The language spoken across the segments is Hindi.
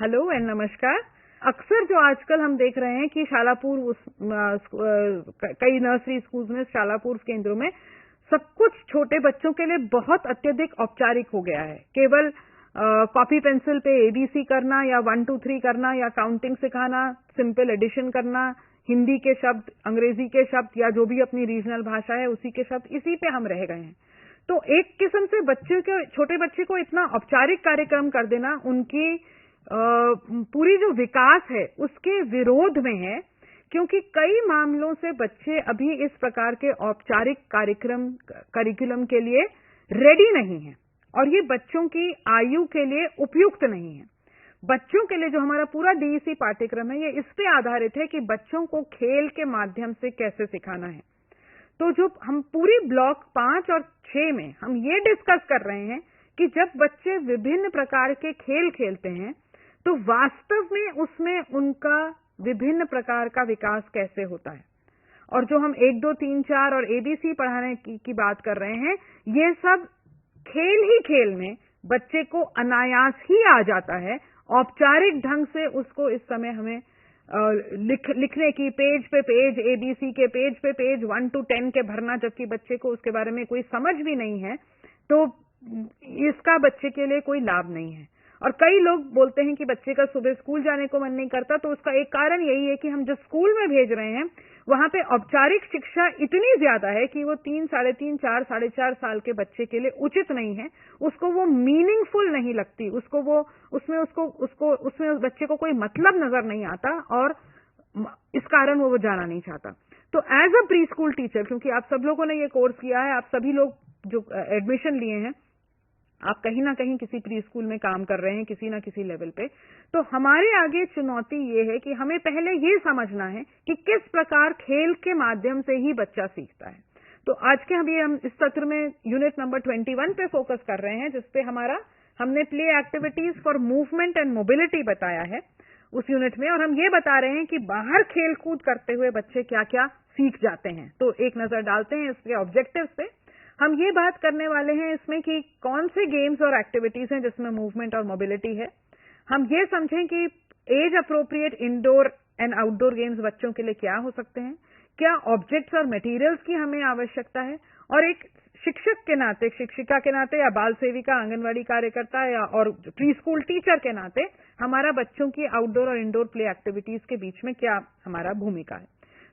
हेलो एंड नमस्कार। अक्सर जो आजकल हम देख रहे हैं कि शालापूर्व कई नर्सरी स्कूल्स में, शालापूर्व केंद्रों में सब कुछ छोटे बच्चों के लिए बहुत अत्यधिक औपचारिक हो गया है। केवल कॉपी पेंसिल पे एबीसी करना या 1 2 3 करना या काउंटिंग सिखाना, सिंपल एडिशन करना, हिंदी के शब्द, अंग्रेजी के शब्द या जो भी अपनी रीजनल भाषा है उसी के शब्द, इसी पे हम रह गए हैं। तो एक किस्म से छोटे बच्चे को इतना औपचारिक कार्यक्रम कर देना उनकी पूरी जो विकास है उसके विरोध में है, क्योंकि कई मामलों से बच्चे अभी इस प्रकार के औपचारिक करिकुलम के लिए रेडी नहीं हैं और ये बच्चों की आयु के लिए उपयुक्त नहीं है। बच्चों के लिए जो हमारा पूरा डीईसी पाठ्यक्रम है ये इस पे आधारित है कि बच्चों को खेल के माध्यम से कैसे सिखाना है। तो जो हम पूरी ब्लॉक 5 और 6 में हम ये डिस्कस कर रहे हैं कि जब बच्चे विभिन्न प्रकार के खेल खेलते हैं तो वास्तव में उसमें उनका विभिन्न प्रकार का विकास कैसे होता है। और जो हम 1 2 3 4 और एबीसी पढ़ाने की बात कर रहे हैं, ये सब खेल ही खेल में बच्चे को अनायास ही आ जाता है। औपचारिक ढंग से उसको इस समय हमें लिखने की पेज पे पेज, एबीसी के पेज पे पेज 1 to 10 के भरना, जबकि बच्चे को उसके बारे में कोई समझ भी नहीं है, तो इसका बच्चे के लिए कोई लाभ नहीं है। और कई लोग बोलते हैं कि बच्चे का सुबह स्कूल जाने को मन नहीं करता, तो उसका एक कारण यही है कि हम जो स्कूल में भेज रहे हैं वहां पे औपचारिक शिक्षा इतनी ज्यादा है कि वो 3 साढ़े 3 4 साढ़े 4 साल के बच्चे के लिए उचित नहीं है। उसको वो मीनिंगफुल नहीं लगती, उसमें उस बच्चे को कोई मतलब नजर नहीं आता और इस कारण वो जाना नहीं चाहता। तो as a preschool teacher, क्योंकि आप सब लोगों ने ये कोर्स किया है, आप सभी लोग जो एडमिशन लिए हैं, आप कहीं ना कहीं किसी प्री स्कूल में काम कर रहे हैं किसी ना किसी लेवल पे, तो हमारे आगे चुनौती ये है कि हमें पहले ये समझना है कि किस प्रकार खेल के माध्यम से ही बच्चा सीखता है। तो आज के हम इस सत्र में यूनिट नंबर 21 पे फोकस कर रहे हैं, जिसपे हमने play activities for movement and mobility बताया है उस यूनिट में, और हम ये बता रहे हैं कि बाहर खेल कूद करते हुए बच्चे क्या क्या सीख जाते हैं। तो एक नजर डालते हैं इसके ऑब्जेक्टिव पे। हम ये बात करने वाले हैं इसमें कि कौन से गेम्स और एक्टिविटीज हैं जिसमें मूवमेंट और मोबिलिटी है। हम ये समझें कि age appropriate indoor and outdoor games बच्चों के लिए क्या हो सकते हैं, क्या ऑब्जेक्ट्स और मटेरियल्स की हमें आवश्यकता है, और एक शिक्षक के नाते, शिक्षिका के नाते या बाल सेविका, आंगनवाड़ी कार्यकर्ता या और प्री स्कूल टीचर के नाते हमारा बच्चों की आउटडोर और इंडोर प्ले एक्टिविटीज के बीच में क्या हमारा भूमिका है।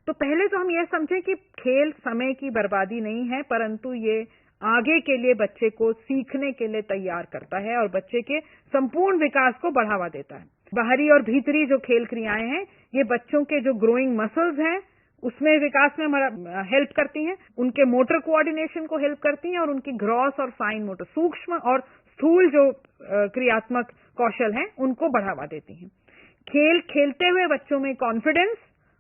तो पहले तो हम यह समझें कि खेल समय की बर्बादी नहीं है, परंतु ये आगे के लिए बच्चे को सीखने के लिए तैयार करता है और बच्चे के संपूर्ण विकास को बढ़ावा देता है। बाहरी और भीतरी जो खेल क्रियाएं हैं ये बच्चों के जो ग्रोइंग मसल्स हैं उसमें विकास में हमारा हेल्प करती हैं, उनके मोटर कोऑर्डिनेशन को हेल्प करती हैं और उनकी ग्रॉस और फाइन मोटर, सूक्ष्म और स्थूल जो क्रियात्मक कौशल हैं उनको बढ़ावा देती हैं। खेल खेलते हुए बच्चों में कॉन्फिडेंस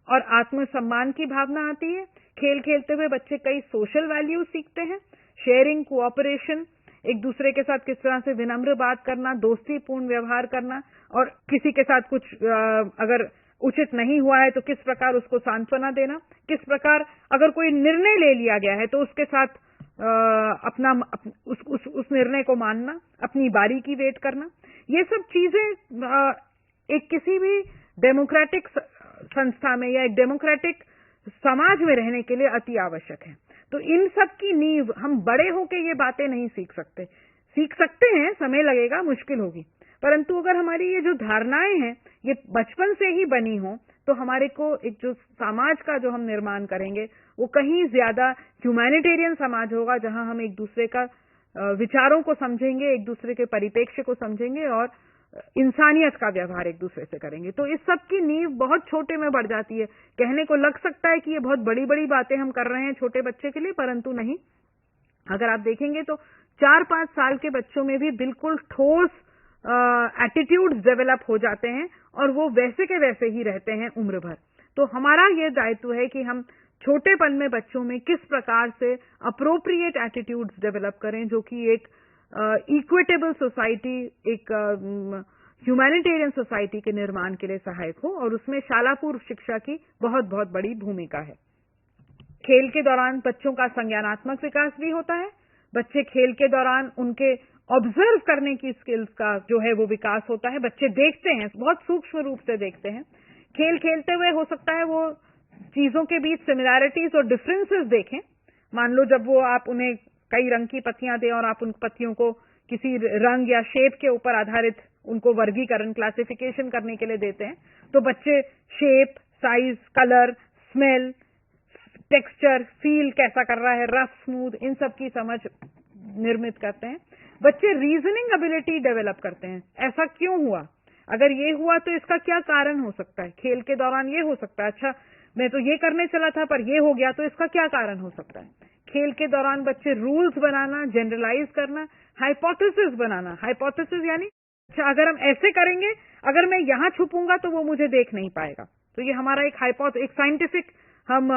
और आत्मसम्मान की भावना आती है। खेल खेलते हुए बच्चे कई सोशल वैल्यूज सीखते हैं, शेयरिंग, कोऑपरेशन, एक दूसरे के साथ किस तरह से विनम्र बात करना, दोस्तीपूर्ण व्यवहार करना, और किसी के साथ कुछ अगर उचित नहीं हुआ है तो किस प्रकार उसको सांत्वना देना, किस प्रकार अगर कोई निर्णय ले लिया गया है तो उसके साथ उस निर्णय को मानना, अपनी बारी की वेट करना। ये सब चीजें एक किसी भी डेमोक्रेटिक संस्था में या एक डेमोक्रेटिक समाज में रहने के लिए अति आवश्यक है। तो इन सब की नींव हम बड़े होके ये बातें नहीं सीख सकते हैं, समय लगेगा, मुश्किल होगी, परंतु अगर हमारी ये जो धारणाएं हैं ये बचपन से ही बनी हो तो हमारे को एक जो समाज का जो हम निर्माण करेंगे वो कहीं ज्यादा ह्यूमैनिटेरियन समाज होगा, जहां हम एक दूसरे का विचारों को समझेंगे, एक दूसरे के परिप्रेक्ष्य को समझेंगे और इंसानियत का व्यवहार एक दूसरे से करेंगे। तो इस सब की नींव बहुत छोटे में बढ़ जाती है। कहने को लग सकता है कि ये बहुत बड़ी बड़ी बातें हम कर रहे हैं छोटे बच्चे के लिए, परंतु नहीं। अगर आप देखेंगे तो 4-5 साल के बच्चों में भी बिल्कुल ठोस एटीट्यूड्स डेवलप हो जाते हैं और वो वैसे के वैसे ही रहते हैं उम्र भर। तो हमारा ये दायित्व है कि हम छोटेपन में बच्चों में किस प्रकार से अप्रोप्रिएट एटीट्यूड्स डेवलप करें, जो कि एक इक्विटेबल सोसाइटी, एक ह्यूमैनिटेरियन सोसाइटी के निर्माण के लिए सहायक हो, और उसमें शालापूर्व शिक्षा की बहुत बहुत बड़ी भूमिका है। खेल के दौरान बच्चों का संज्ञानात्मक विकास भी होता है, बच्चे खेल के दौरान उनके ऑब्जर्व करने की स्किल्स का जो है वो विकास होता है। बच्चे देखते हैं, बहुत सूक्ष्म रूप से देखते हैं। खेल खेलते हुए हो सकता है वो चीजों के बीच सिमिलैरिटीज और डिफरेंसेस देखें। मान लो जब वो आप उन्हें कई रंग की पत्तियां दें और आप उन पत्तियों को किसी रंग या शेप के ऊपर आधारित उनको वर्गीकरण, क्लासिफिकेशन करने के लिए देते हैं, तो बच्चे shape, size, colour, smell, texture, feel कैसा कर रहा है, रफ, स्मूथ, इन सब की समझ निर्मित करते हैं। बच्चे रीजनिंग एबिलिटी डेवलप करते हैं। ऐसा क्यों हुआ, अगर ये हुआ तो इसका क्या कारण हो सकता है। खेल के दौरान ये हो सकता है, अच्छा मैं तो ये करने चला था पर ये हो गया, तो इसका क्या कारण हो सकता है। खेल के दौरान बच्चे रूल्स बनाना, जनरलाइज करना, हाइपोथेसिस बनाना। हाइपोथेसिस यानी अच्छा अगर हम ऐसे करेंगे, अगर मैं यहां छुपूंगा तो वो मुझे देख नहीं पाएगा, तो ये हमारा एक साइंटिफिक हम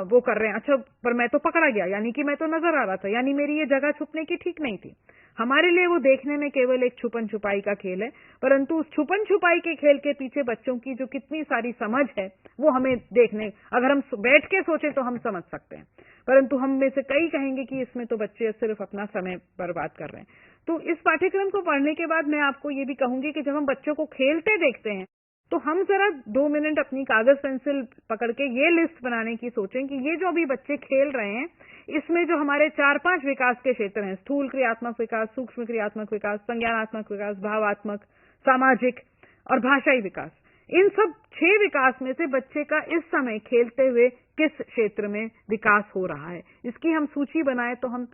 वो कर रहे हैं। अच्छा पर मैं तो पकड़ा गया, यानी कि मैं तो नजर आ रहा था, यानी मेरी ये जगह छुपने की ठीक नहीं थी। हमारे लिए वो देखने में केवल एक छुपन छुपाई का खेल है, परंतु उस छुपन छुपाई के खेल के पीछे बच्चों की जो कितनी सारी समझ है वो हमें देखने, अगर हम बैठ के सोचे तो हम समझ सकते हैं, परंतु हम में से कई कहेंगे कि इसमें तो बच्चे सिर्फ अपना समय बर्बाद कर रहे हैं। तो इस पाठ्यक्रम को पढ़ने के बाद मैं आपको ये भी कहूंगी कि जब हम बच्चों को खेलते देखते हैं तो हम जरा 2 मिनट अपनी कागज पेंसिल पकड़ के ये लिस्ट बनाने की सोचें कि ये जो अभी बच्चे खेल रहे हैं इसमें जो हमारे 4-5 विकास के क्षेत्र हैं, स्थूल क्रियात्मक विकास, सूक्ष्म क्रियात्मक विकास, संज्ञानात्मक विकास, भावात्मक, सामाजिक और भाषाई विकास, इन सब 6 विकास में से बच्चे का इस समय खेलते हुए किस क्षेत्र में विकास हो रहा है, इसकी हम सूची बनाए तो हम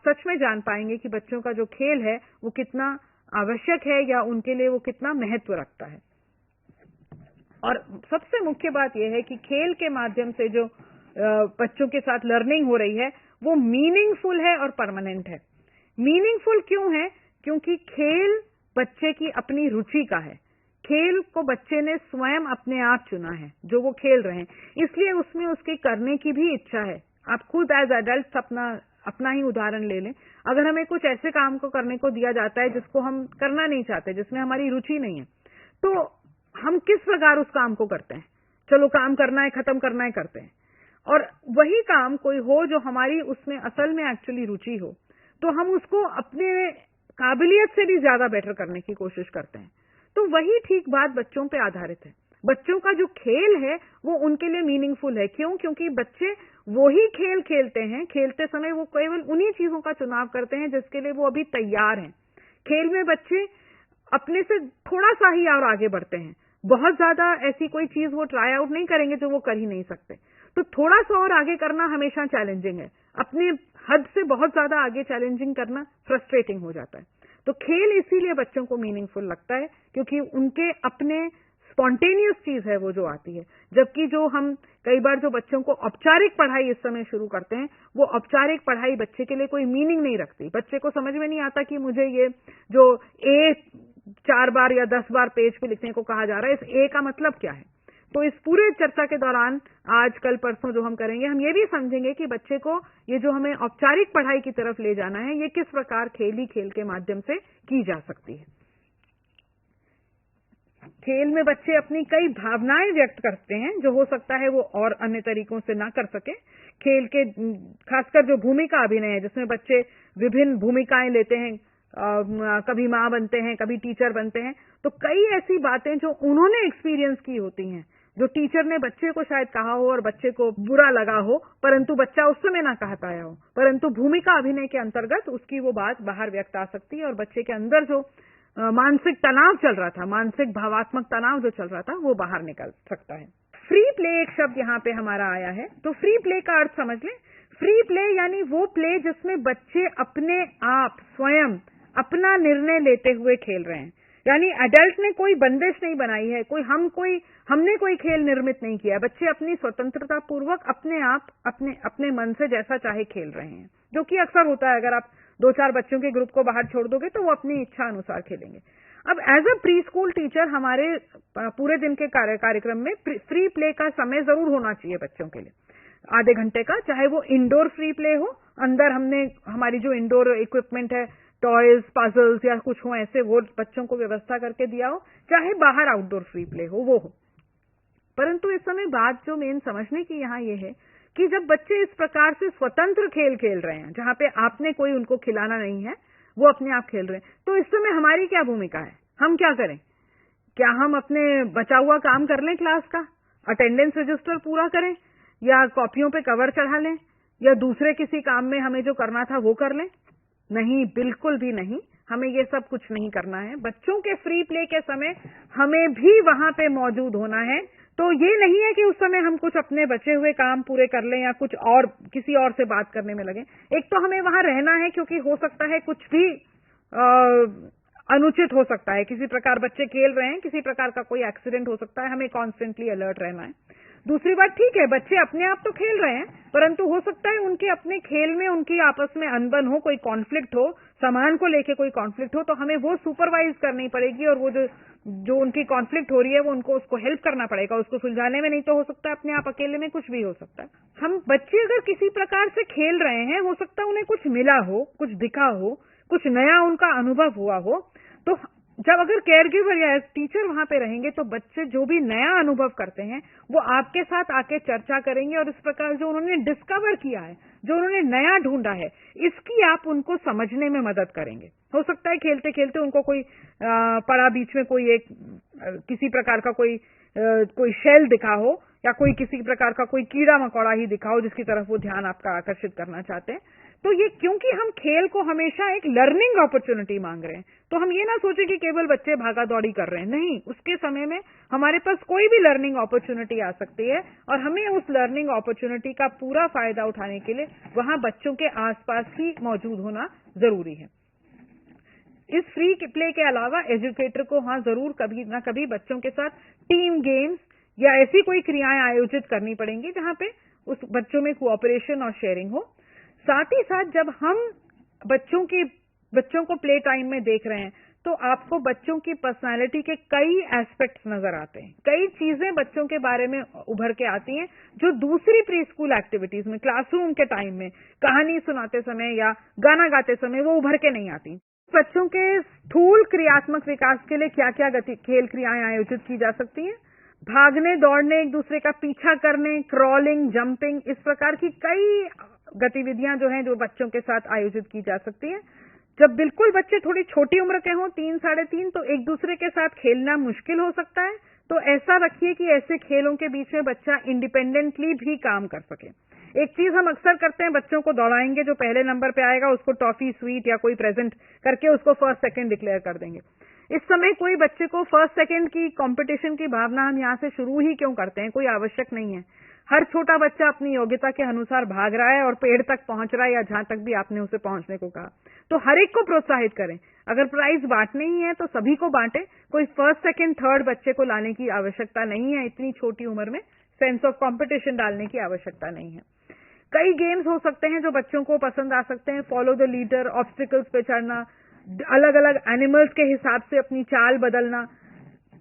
सच में जान पाएंगे कि बच्चों का जो खेल है वो कितना आवश्यक है या उनके लिए वो कितना महत्व रखता है। और सबसे मुख्य बात यह है कि खेल के माध्यम से जो बच्चों के साथ लर्निंग हो रही है वो मीनिंगफुल है और परमानेंट है। मीनिंगफुल क्यों है? क्योंकि खेल बच्चे की अपनी रुचि का है। खेल को बच्चे ने स्वयं अपने आप चुना है जो वो खेल रहे हैं, इसलिए उसमें उसके करने की भी इच्छा है। आप खुद एज एडल्ट अपना ही उदाहरण ले लें। अगर हमें कुछ ऐसे काम को करने को दिया जाता है जिसको हम करना नहीं चाहते, जिसमें हमारी रुचि नहीं है, तो हम किस प्रकार उस काम को करते हैं? चलो काम करना है, खत्म करना है, करते हैं। और वही काम कोई हो जो हमारी उसमें असल में एक्चुअली रुचि हो, तो हम उसको अपने काबिलियत से भी ज्यादा बेटर करने की कोशिश करते हैं। तो वही ठीक बात बच्चों पे आधारित है। बच्चों का जो खेल है वो उनके लिए मीनिंगफुल है। क्यों? क्योंकि बच्चे वही खेल खेलते हैं, खेलते समय वो केवल उन्हीं चीजों का चुनाव करते हैं जिसके लिए वो अभी तैयार हैं। खेल में बच्चे अपने से थोड़ा सा ही और आगे बढ़ते हैं। बहुत ज्यादा ऐसी कोई चीज वो ट्राई आउट नहीं करेंगे जो वो कर ही नहीं सकते। तो थोड़ा सा और आगे करना हमेशा चैलेंजिंग है। अपने हद से बहुत ज्यादा आगे चैलेंजिंग करना फ्रस्ट्रेटिंग हो जाता है। तो खेल इसीलिए बच्चों को मीनिंगफुल लगता है क्योंकि उनके अपने स्पॉन्टेनियस चीज है वो जो आती है। जबकि जो हम कई बार जो बच्चों को औपचारिक पढ़ाई इस समय शुरू करते हैं, वो औपचारिक पढ़ाई बच्चे के लिए कोई मीनिंग नहीं रखती। बच्चे को समझ में नहीं आता कि मुझे ये जो ए 4 बार या 10 बार पेज पे लिखने को कहा जा रहा है, इस ए का मतलब क्या है। तो इस पूरे चर्चा के दौरान आज कल परसों जो हम करेंगे, हम ये भी समझेंगे कि बच्चे को ये जो हमें औपचारिक पढ़ाई की तरफ ले जाना है, ये किस प्रकार खेल के माध्यम से की जा सकती है। खेल में बच्चे अपनी कई भावनाएं व्यक्त करते हैं जो हो सकता है वो और अन्य तरीकों से ना कर सके। खेल के खासकर जो भूमिका अभिनय है जिसमें बच्चे विभिन्न भूमिकाएं लेते हैं, कभी माँ बनते हैं, कभी टीचर बनते हैं, तो कई ऐसी बातें जो उन्होंने एक्सपीरियंस की होती हैं, जो टीचर ने बच्चे को शायद कहा हो और बच्चे को बुरा लगा हो, परंतु बच्चा उस समय ना कह पाया हो, परंतु भूमिका अभिनय के अंतर्गत उसकी वो बात बाहर व्यक्त आ सकती है और बच्चे के अंदर जो मानसिक तनाव चल रहा था, मानसिक भावात्मक तनाव जो चल रहा था, वो बाहर निकल सकता है। फ्री प्ले एक शब्द यहाँ पे हमारा आया है, तो फ्री प्ले का अर्थ समझ लें। फ्री प्ले यानी वो प्ले जिसमें बच्चे अपने आप स्वयं अपना निर्णय लेते हुए खेल रहे हैं। यानी एडल्ट ने कोई बंदिश नहीं बनाई है, हमने कोई खेल निर्मित नहीं किया। बच्चे अपनी स्वतंत्रता पूर्वक अपने आप अपने मन से जैसा चाहे खेल रहे हैं, जो कि अक्सर होता है। अगर आप 2-4 बच्चों के ग्रुप को बाहर छोड़ दोगे तो वो अपनी इच्छा अनुसार खेलेंगे। अब as a preschool teacher हमारे पूरे दिन के कार्यक्रम में फ्री प्ले का समय जरूर होना चाहिए बच्चों के लिए, आधे घंटे का। चाहे वो इंडोर फ्री प्ले हो, अंदर हमने हमारी जो इंडोर इक्विपमेंट है, टॉयज, पजल्स या कुछ हो ऐसे, वो बच्चों को व्यवस्था करके दिया हो, चाहे बाहर आउटडोर फ्री प्ले हो वो हो। परंतु इस समय बात जो मेन समझने की यहाँ ये है कि जब बच्चे इस प्रकार से स्वतंत्र खेल खेल रहे हैं, जहां पे आपने कोई उनको खिलाना नहीं है, वो अपने आप खेल रहे हैं, तो इस समय हमारी क्या भूमिका है? हम क्या करें? क्या हम अपने बचा हुआ काम कर लें क्लास का, अटेंडेंस रजिस्टर पूरा करें, या कॉपियों पे कवर चढ़ा लें, या दूसरे किसी काम में हमें जो करना था वो कर लें? नहीं, बिल्कुल भी नहीं। हमें ये सब कुछ नहीं करना है। बच्चों के फ्री प्ले के समय हमें भी वहां पे मौजूद होना है। तो ये नहीं है कि उस समय हम कुछ अपने बचे हुए काम पूरे कर लें या कुछ और किसी और से बात करने में लगे। एक तो हमें वहां रहना है, क्योंकि हो सकता है कुछ भी अनुचित हो सकता है, किसी प्रकार बच्चे खेल रहे हैं, किसी प्रकार का कोई एक्सीडेंट हो सकता है, हमें कॉन्स्टेंटली अलर्ट रहना है। दूसरी बात, ठीक है, बच्चे अपने आप तो खेल रहे हैं, परंतु हो सकता है उनके अपने खेल में उनकी आपस में अनबन हो, कोई कॉन्फ्लिक्ट हो, सामान को लेके कोई कॉन्फ्लिक्ट हो, तो हमें वो सुपरवाइज करनी पड़ेगी, और वो जो उनकी कॉन्फ्लिक्ट हो रही है वो उनको उसको हेल्प करना पड़ेगा, उसको सुलझाने में। नहीं तो हो सकता है अपने आप अकेले में कुछ भी हो सकता है। हम बच्चे अगर किसी प्रकार से खेल रहे हैं, हो सकता है उन्हें कुछ मिला हो, कुछ दिखा हो, कुछ नया उनका अनुभव हुआ हो, तो जब अगर केयर गिवर या टीचर वहां पे रहेंगे, तो बच्चे जो भी नया अनुभव करते हैं वो आपके साथ आके चर्चा करेंगे, और इस प्रकार जो उन्होंने डिस्कवर किया है, जो उन्होंने नया ढूंढा है, इसकी आप उनको समझने में मदद करेंगे। हो सकता है खेलते खेलते उनको कोई पड़ा बीच में कोई एक किसी प्रकार का कोई शेल दिखा हो, या कोई किसी प्रकार का कोई कीड़ा मकोड़ा ही दिखा हो जिसकी तरफ वो ध्यान आपका आकर्षित करना चाहते हैं। तो ये क्योंकि हम खेल को हमेशा एक लर्निंग अपॉर्चुनिटी मांग रहे हैं, तो हम ये ना सोचे कि केवल बच्चे भागा दौड़ी कर रहे हैं। नहीं, उसके समय में हमारे पास कोई भी लर्निंग अपॉर्चुनिटी आ सकती है, और हमें उस लर्निंग अपॉर्चुनिटी का पूरा फायदा उठाने के लिए वहां बच्चों के आसपास ही मौजूद होना जरूरी है। इस फ्री प्ले के अलावा एजुकेटर को जरूर कभी ना कभी बच्चों के साथ टीम गेम्स या ऐसी कोई क्रियाएं आयोजित करनी पड़ेंगी जहां पे उस बच्चों में कोऑपरेशन और शेयरिंग हो। साथ ही साथ जब हम बच्चों को प्ले टाइम में देख रहे हैं, तो आपको बच्चों की पर्सनालिटी के कई एस्पेक्ट्स नजर आते हैं, कई चीजें बच्चों के बारे में उभर के आती हैं जो दूसरी प्री स्कूल एक्टिविटीज में, क्लासरूम के टाइम में, कहानी सुनाते समय या गाना गाते समय वो उभर के नहीं आती। बच्चों के स्थूल क्रियात्मक विकास के लिए क्या क्या खेल क्रियाएं आयोजित की जा सकती हैं? भागने, दौड़ने, एक दूसरे का पीछा करने, क्रॉलिंग, जंपिंग, इस प्रकार की कई गतिविधियां जो हैं जो बच्चों के साथ आयोजित की जा सकती हैं। जब बिल्कुल बच्चे थोड़ी छोटी उम्र के हों, 3, 3.5, तो एक दूसरे के साथ खेलना मुश्किल हो सकता है, तो ऐसा रखिए कि ऐसे खेलों के बीच में बच्चा इंडिपेंडेंटली भी काम कर सके। एक चीज हम अक्सर करते हैं, बच्चों को दौड़ाएंगे, जो पहले नंबर पे आएगा उसको टॉफी, स्वीट या कोई प्रेजेंट करके उसको फर्स्ट सेकंड डिक्लेयर कर देंगे। इस समय कोई बच्चे को फर्स्ट सेकंड की कंपटीशन की भावना हम यहाँ से शुरू ही क्यों करते हैं? कोई आवश्यक नहीं है। हर छोटा बच्चा अपनी योग्यता के अनुसार भाग रहा है और पेड़ तक पहुंच रहा है, या जहां तक भी आपने उसे पहुंचने को कहा, तो हर एक को प्रोत्साहित करें। अगर प्राइज बांटने ही है तो सभी को बांटे, कोई फर्स्ट, सेकंड, थर्ड बच्चे को लाने की आवश्यकता नहीं है। इतनी छोटी उम्र में सेंस ऑफ कंपटीशन डालने की आवश्यकता नहीं है। कई गेम्स हो सकते हैं जो बच्चों को पसंद आ सकते हैं। फॉलो द लीडर, ऑब्स्टिकल्स पे चढ़ना, अलग अलग एनिमल्स के हिसाब से अपनी चाल बदलना।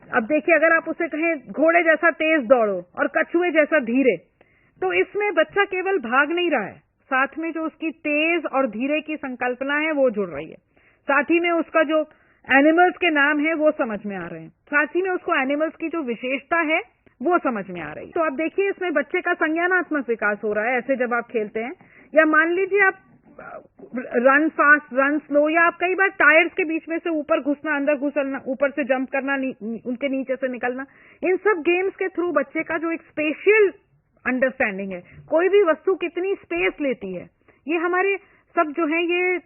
अब देखिए, अगर आप उसे कहें घोड़े जैसा तेज दौड़ो और कछुए जैसा धीरे, तो इसमें बच्चा केवल भाग नहीं रहा है, साथ में जो उसकी तेज और धीरे की संकल्पना है वो जुड़ रही है। साथ ही में उसका जो एनिमल्स के नाम है वो समझ में आ रहे हैं, साथ ही में उसको एनिमल्स की जो विशेषता है वो समझ में आ रही है। तो आप देखिए, इसमें बच्चे का संज्ञानात्मक विकास हो रहा है ऐसे जब आप खेलते हैं। या मान लीजिए आप रन फास्ट, रन स्लो, या आप कई बार टायर्स के बीच में से ऊपर घुसना, अंदर घुसना, ऊपर से जंप करना, उनके नीचे से निकलना, इन सब गेम्स के थ्रू बच्चे का जो एक स्पेशियल अंडरस्टैंडिंग है, कोई भी वस्तु कितनी स्पेस लेती है, ये हमारे सब जो है ये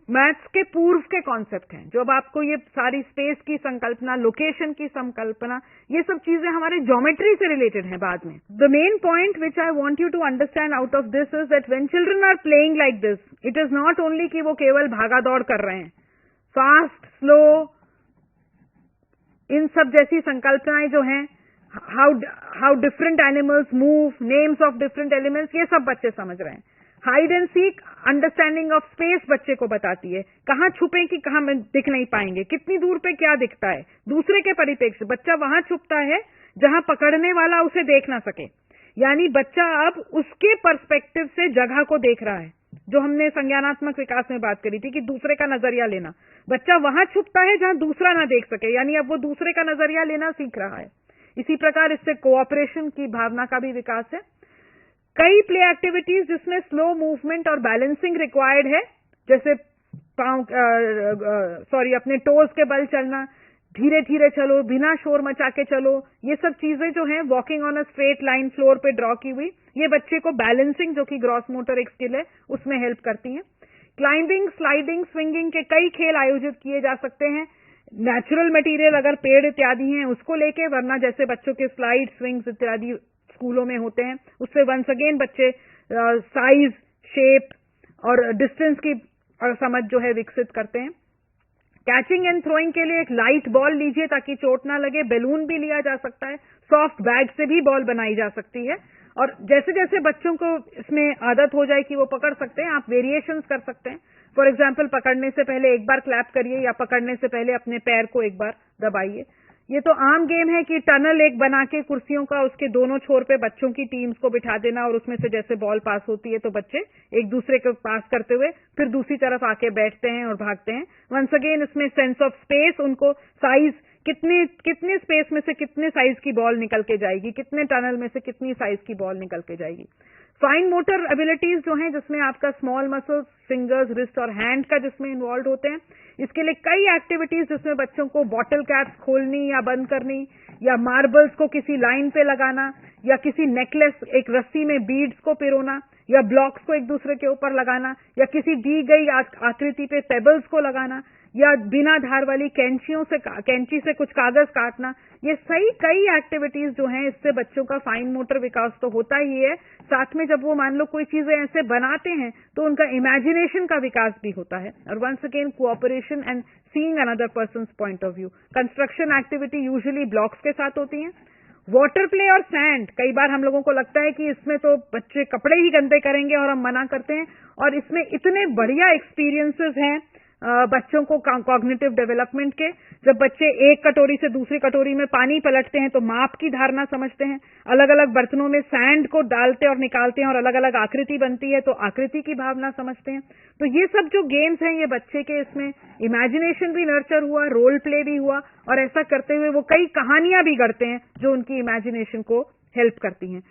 मैथ्स के पूर्व के कॉन्सेप्ट हैं। जब आपको ये सारी स्पेस की संकल्पना, लोकेशन की संकल्पना, ये सब चीजें हमारे ज्योमेट्री से रिलेटेड हैं बाद में। The main point which I want you to understand out of this is that when children are playing like this, it is not only कि वो केवल भागा दौड़ कर रहे हैं, फास्ट, स्लो, इन सब जैसी संकल्पनाएं जो हैं, how different animals move, names of different elements, ये सब बच्चे समझ रहे हैं। Hide and seek understanding of space बच्चे को बताती है, कहां छुपे कि कहां दिख नहीं पाएंगे, कितनी दूर पे क्या दिखता है, दूसरे के परिप्रेक्ष्य बच्चा वहां छुपता है जहां पकड़ने वाला उसे देख ना सके। यानी बच्चा अब उसके पर्सपेक्टिव से जगह को देख रहा है, जो हमने संज्ञानात्मक विकास में बात करी थी कि दूसरे का नजरिया लेना। बच्चा वहां छुपता है जहां दूसरा ना देख सके, यानी अब वो दूसरे का नजरिया लेना सीख रहा है। इसी प्रकार इससे कोऑपरेशन की भावना का भी विकास है। कई प्ले एक्टिविटीज जिसमें स्लो मूवमेंट और बैलेंसिंग रिक्वायर्ड है, जैसे अपने टोज के बल चलना, धीरे धीरे चलो, बिना शोर मचा के चलो, ये सब चीजें जो हैं walking on a straight line floor पे ड्रॉ की हुई, ये बच्चे को बैलेंसिंग, जो कि ग्रॉस मोटर एक स्किल है, उसमें हेल्प करती हैं। क्लाइंबिंग, स्लाइडिंग, स्विंगिंग के कई खेल आयोजित किए जा सकते हैं। नेचुरल मटेरियल अगर पेड़ इत्यादि हैं उसको लेके, वरना जैसे बच्चों के स्लाइड, स्विंग्स इत्यादि स्कूलों में होते हैं, उससे वंस अगेन बच्चे साइज, शेप और डिस्टेंस की समझ जो है विकसित करते हैं। कैचिंग एंड थ्रोइंग के लिए एक लाइट बॉल लीजिए ताकि चोट ना लगे। बैलून भी लिया जा सकता है, सॉफ्ट बैग से भी बॉल बनाई जा सकती है, और जैसे जैसे बच्चों को इसमें आदत हो जाए कि वो पकड़ सकते हैं, आप वेरिएशंस कर सकते हैं। फॉर एग्जाम्पल, पकड़ने से पहले एक बार क्लैप करिए, या पकड़ने से पहले अपने पैर को एक बार दबाइए। ये तो आम गेम है कि टनल एक बना के कुर्सियों का, उसके दोनों छोर पे बच्चों की टीम्स को बिठा देना, और उसमें से जैसे बॉल पास होती है तो बच्चे एक दूसरे को पास करते हुए फिर दूसरी तरफ आके बैठते हैं और भागते हैं। वंस अगेन इसमें सेंस ऑफ स्पेस, उनको साइज, कितने स्पेस में से कितने साइज की बॉल निकल के जाएगी, कितने टनल में से कितनी साइज की बॉल निकल के जाएगी। फाइन मोटर एबिलिटीज जो हैं, जिसमें आपका स्मॉल मसल्स, फिंगर्स, रिस्ट और हैंड का जिसमें इन्वॉल्व होते हैं, इसके लिए कई एक्टिविटीज, जिसमें बच्चों को बॉटल कैप्स खोलनी या बंद करनी, या मार्बल्स को किसी लाइन पे लगाना, या किसी नेकलेस, एक रस्सी में बीड्स को पिरोना, या ब्लॉक्स को एक दूसरे के ऊपर लगाना, या किसी दी गई आकृति पे पेबल्स को लगाना, या बिना धार वाली कैंची से कुछ कागज काटना। ये सही कई एक्टिविटीज जो हैं, इससे बच्चों का फाइन मोटर विकास तो होता ही है, साथ में जब वो मान लो कोई चीजें ऐसे बनाते हैं तो उनका इमेजिनेशन का विकास भी होता है। और once again cooperation and seeing another person's point of view. Construction activity usually blocks के साथ होती हैं। वाटर प्ले और सैंड, कई बार हम लोगों को लगता है कि इसमें तो बच्चे कपड़े ही गंदे करेंगे और हम मना करते हैं, और इसमें इतने बढ़िया एक्सपीरियंसेस हैं बच्चों को कॉग्निटिव डेवलपमेंट के। जब बच्चे एक कटोरी से दूसरी कटोरी में पानी पलटते हैं तो माप की धारणा समझते हैं, अलग अलग बर्तनों में सैंड को डालते और निकालते हैं और अलग अलग आकृति बनती है तो आकृति की भावना समझते हैं। तो ये सब जो गेम्स हैं, ये बच्चे के इसमें इमेजिनेशन भी नर्चर हुआ, रोल प्ले भी हुआ, और ऐसा करते हुए वो कई कहानियां भी गढ़ते हैं जो उनकी इमेजिनेशन को हेल्प करती हैं।